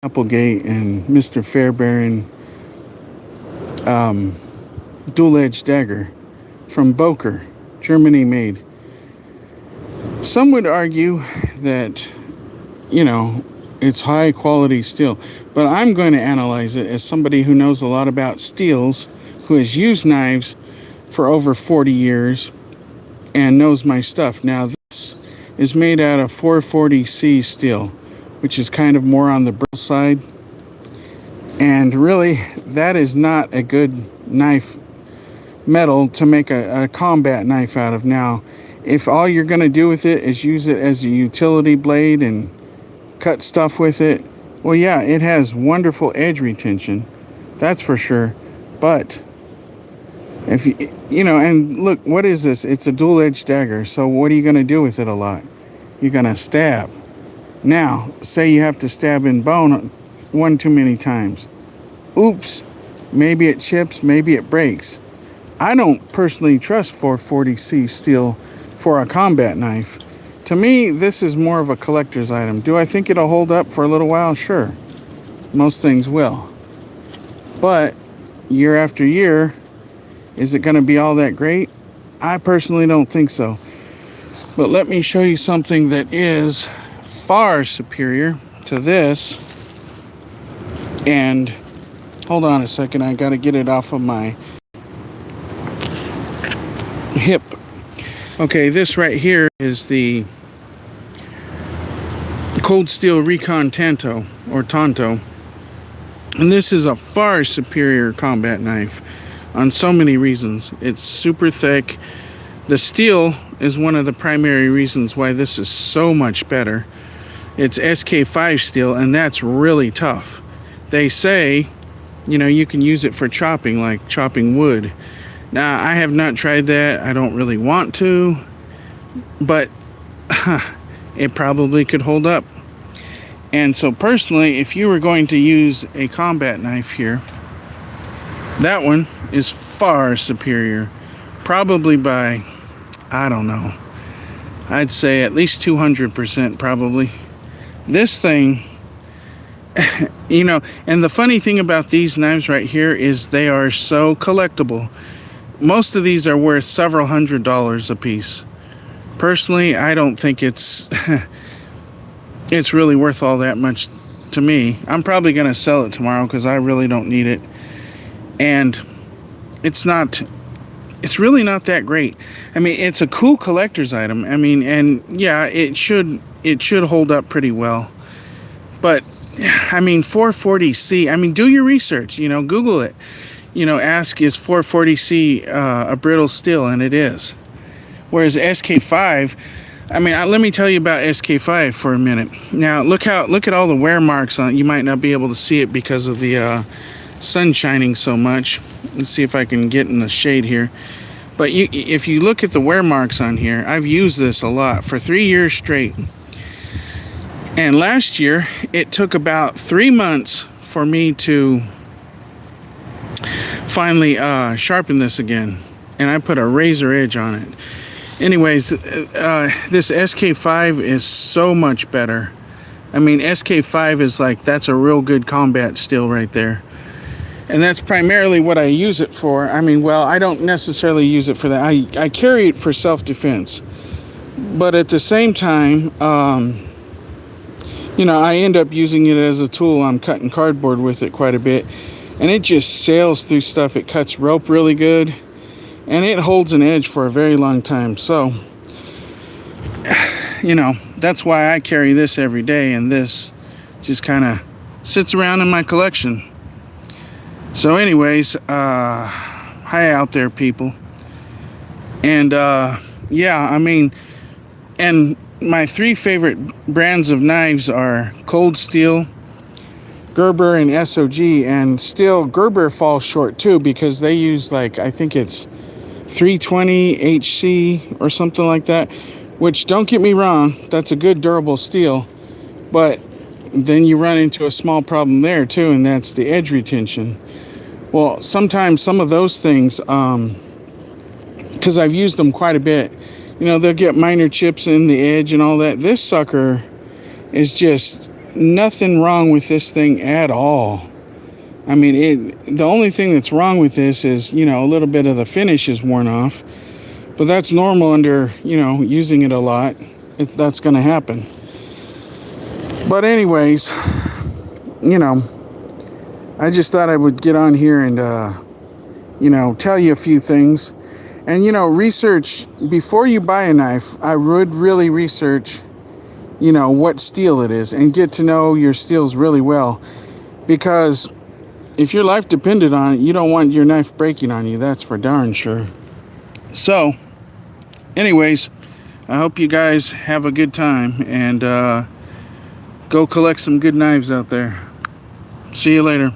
Applegate and Mr. Fairbairn dual-edged dagger from Boker, Germany made. Some would argue that, you know, it's high quality steel, but I'm going to analyze it as somebody who knows a lot about steels, who has used knives for over 40 years and knows my stuff. Now, this is made out of 440C steel, which is kind of more on the brittle side. And really, that is not a good knife metal to make a combat knife out of. Now, if all you're going to do with it is use it as a utility blade and cut stuff with it, well, yeah, it has wonderful edge retention. That's for sure. But if you know, and look, what is this? It's a dual-edged dagger. So what are you going to do with it a lot? You're going to stab. Now, say you have to stab in bone one too many times. Oops, maybe it chips, maybe it breaks. I don't personally trust 440C steel for a combat knife. To me, this is more of a collector's item. Do I think it'll hold up for a little while? Sure. Most things will. But year after year, is it going to be all that great? I personally don't think so. But let me show you something that is far superior to this. And hold on a second, I got to get it off of my hip. Okay, this right here is the Cold Steel Recon Tanto, or Tonto. And this is a far superior combat knife on so many reasons. It's super thick. The steel is one of the primary reasons why this is so much better. It's SK5 steel, and that's really tough. They say, you know, you can use it for chopping, like chopping wood. Now, I have not tried that. I don't really want to, but it probably could hold up. And so personally, if you were going to use a combat knife here, that one is far superior. Probably by, I don't know, I'd say at least 200% probably. This thing, you know, and the funny thing about these knives right here is they are so collectible. Most of these are worth several $100s a piece. Personally, I don't think it's it's really worth all that much to me. I'm probably going to sell it tomorrow because I really don't need it. And it's really not that great. I mean, it's a cool collector's item. I mean, and yeah, it should hold up pretty well. But I mean, 440C, I mean, do your research, you know, Google it. You know, ask, is 440C a brittle steel? And it is. Whereas SK5, I mean, let me tell you about SK5 for a minute. Now, look at all the wear marks on it. You might not be able to see it because of the sun shining so much. Let's see if I can get in the shade here. But if you look at the wear marks on here, I've used this a lot for 3 years straight. And last year, it took about 3 months for me to finally sharpen this again. And I put a razor edge on it. Anyways, this SK5 is so much better. I mean, SK5 is like, that's a real good combat steel right there. And that's primarily what I use it for. I mean, well, I don't necessarily use it for that. I carry it for self-defense. But at the same time, you know, I end up using it as a tool. I'm cutting cardboard with it quite a bit. And it just sails through stuff. It cuts rope really good. And it holds an edge for a very long time. So, you know, that's why I carry this every day. And this just kind of sits around in my collection. So anyways, hi out there, people. And yeah, I mean, and my 3 favorite brands of knives are Cold Steel, Gerber, and SOG. And still, Gerber falls short too, because they use, like, I think it's 320 HC or something like that, which, don't get me wrong, that's a good durable steel, but then you run into a small problem there too, and that's the edge retention. Well, sometimes some of those things, because I've used them quite a bit, you know, they'll get minor chips in the edge and all that. This sucker is just nothing wrong with this thing at all. I mean, the only thing that's wrong with this is, you know, a little bit of the finish is worn off. But that's normal under, you know, using it a lot. That's going to happen. But anyways, you know, I just thought I would get on here and, you know, tell you a few things. And, you know, research, before you buy a knife, I would really research, you know, what steel it is and get to know your steels really well. Because if your life depended on it, you don't want your knife breaking on you. That's for darn sure. So, anyways, I hope you guys have a good time and go collect some good knives out there. See you later.